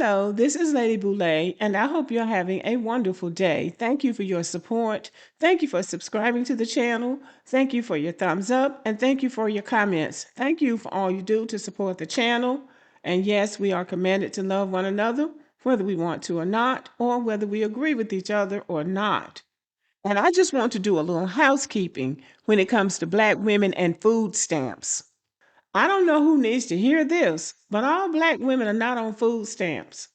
Hello, this is Lady Boulay, and I hope you're having a wonderful day. Thank you for your support. Thank you for subscribing to the channel. Thank you for your thumbs up, and thank you for your comments. Thank you for all you do to support the channel. And yes, we are commanded to love one another, whether we want to or not, or whether we agree with each other or not. And I just want to do a little housekeeping when it comes to Black women and food stamps. I don't know who needs to hear this, but all Black women are not on food stamps.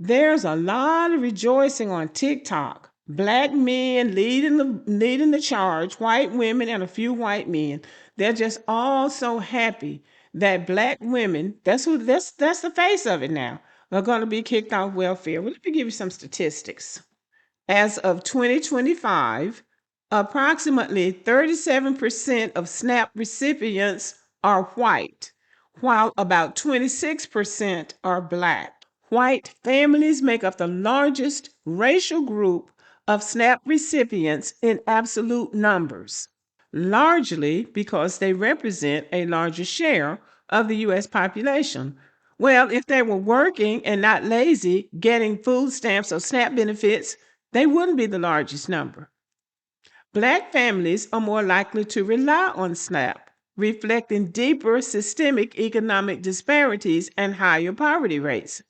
There's a lot of rejoicing on TikTok. Black men leading the charge, white women and a few white men. They're just all so happy that Black women, that's the face of it now, are going to be kicked off welfare. Well, let me give you some statistics. As of 2025, approximately 37% of SNAP recipients are white, while about 26% are Black. White families make up the largest racial group of SNAP recipients in absolute numbers, largely because they represent a larger share of the U.S. population. Well, if they were working and not lazy, getting food stamps or SNAP benefits, they wouldn't be the largest number. Black families are more likely to rely on SNAP, reflecting deeper systemic economic disparities and higher poverty rates.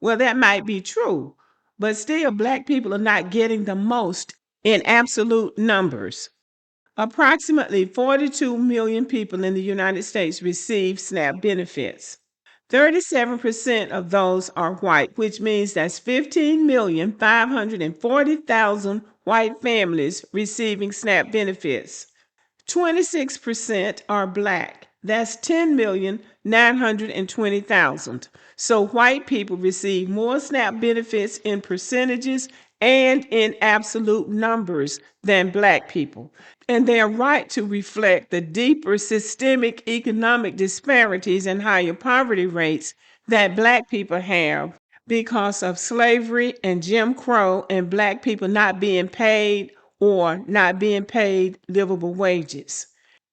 Well, that might be true, but still, Black people are not getting the most in absolute numbers. Approximately 42 million people in the United States receive SNAP benefits. 37% of those are white, which means that's 15,540,000 white families receiving SNAP benefits. 26% are Black. That's 10,920,000. So white people receive more SNAP benefits in percentages and in absolute numbers than Black people. And they are right to reflect the deeper systemic economic disparities and higher poverty rates that Black people have because of slavery and Jim Crow and Black people not being paid or not being paid livable wages.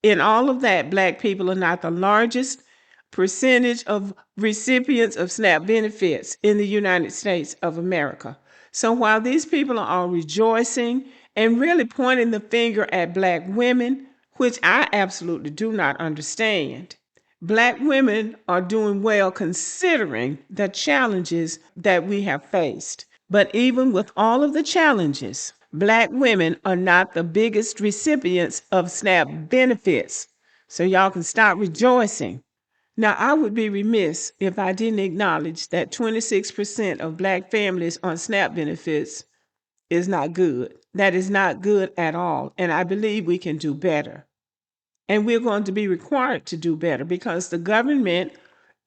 In all of that, Black people are not the largest percentage of recipients of SNAP benefits in the United States of America. So while these people are all rejoicing and really pointing the finger at Black women, which I absolutely do not understand, Black women are doing well considering the challenges that we have faced. But even with all of the challenges, Black women are not the biggest recipients of SNAP benefits. So y'all can stop rejoicing. Now, I would be remiss if I didn't acknowledge that 26% of Black families on SNAP benefits is not good. That is not good at all. And I believe we can do better. And we're going to be required to do better because the government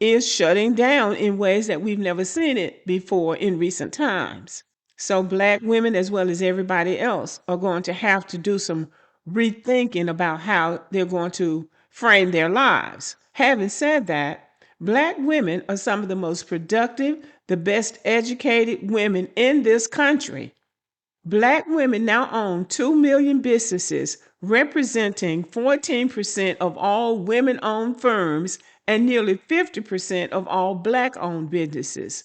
is shutting down in ways that we've never seen it before in recent times. So Black women, as well as everybody else, are going to have to do some rethinking about how they're going to frame their lives. Having said that, Black women are some of the most productive, the best educated women in this country. Black women now own 2 million businesses, representing 14% of all women-owned firms and nearly 50% of all Black-owned businesses.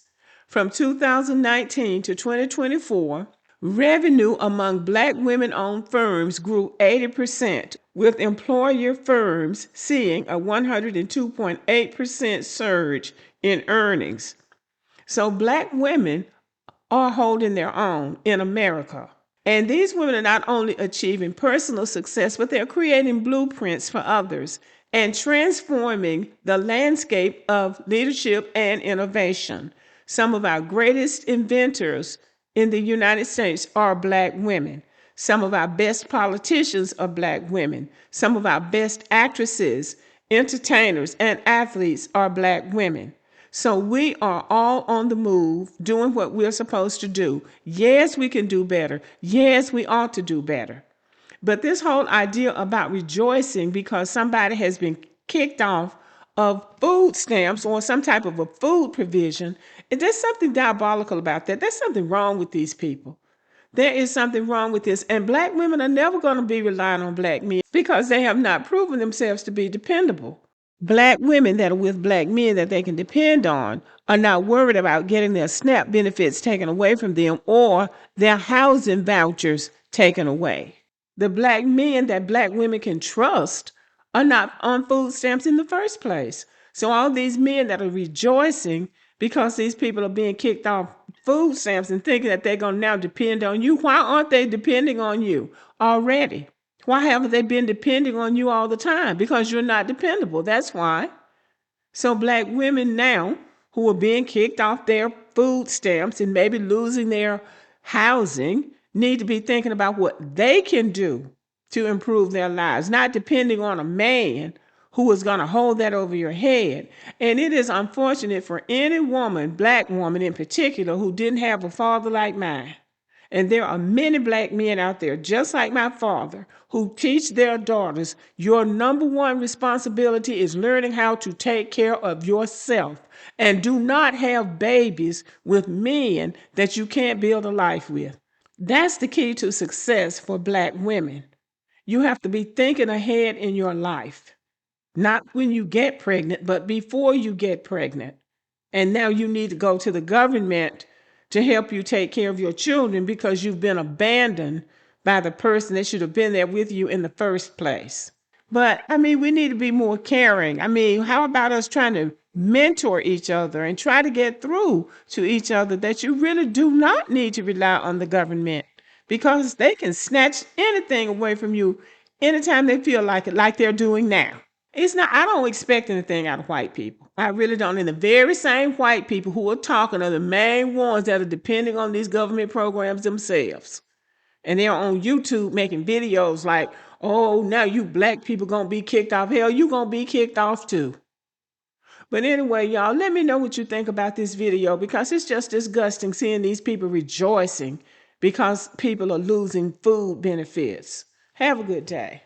From 2019 to 2024, revenue among Black women-owned firms grew 80%, with employer firms seeing a 102.8% surge in earnings. So Black women are holding their own in America. And these women are not only achieving personal success, but they're creating blueprints for others and transforming the landscape of leadership and innovation. Some of our greatest inventors in the United States are Black women. Some of our best politicians are Black women. Some of our best actresses, entertainers, and athletes are Black women. So we are all on the move doing what we're supposed to do. Yes, we can do better. Yes, we ought to do better. But this whole idea about rejoicing because somebody has been kicked off of food stamps or some type of a food provision, there's something diabolical about that. There's something wrong with these people. There is something wrong with this. And Black women are never going to be relying on Black men because they have not proven themselves to be dependable. Black women that are with black men that they can depend on are not worried about getting their SNAP benefits taken away from them or their housing vouchers taken away. The black men that black women can trust are not on food stamps in the first place. So all these men that are rejoicing because these people are being kicked off food stamps and thinking that they're going to now depend on you, why aren't they depending on you already? Why haven't they been depending on you all the time? Because you're not dependable. That's why. So black women now who are being kicked off their food stamps and maybe losing their housing need to be thinking about what they can do to improve their lives, not depending on a man who is going to hold that over your head. And it is unfortunate for any woman, black woman in particular, who didn't have a father like mine. And there are many black men out there, just like my father, who teach their daughters your number one responsibility is learning how to take care of yourself. And do not have babies with men that you can't build a life with. That's the key to success for black women. You have to be thinking ahead in your life, not when you get pregnant, but before you get pregnant. And now you need to go to the government to help you take care of your children because you've been abandoned by the person that should have been there with you in the first place. But I mean, we need to be more caring. I mean, how about us trying to mentor each other and try to get through to each other that you really do not need to rely on the government because they can snatch anything away from you anytime they feel like it, like they're doing now. It's not, I don't expect anything out of white people. I really don't. And the very same white people who are talking are the main ones that are depending on these government programs themselves. And they're on YouTube making videos like, oh, now you black people gonna be kicked off. Hell, you gonna be kicked off too. But anyway, y'all, let me know what you think about this video because it's just disgusting seeing these people rejoicing because people are losing food benefits. Have a good day.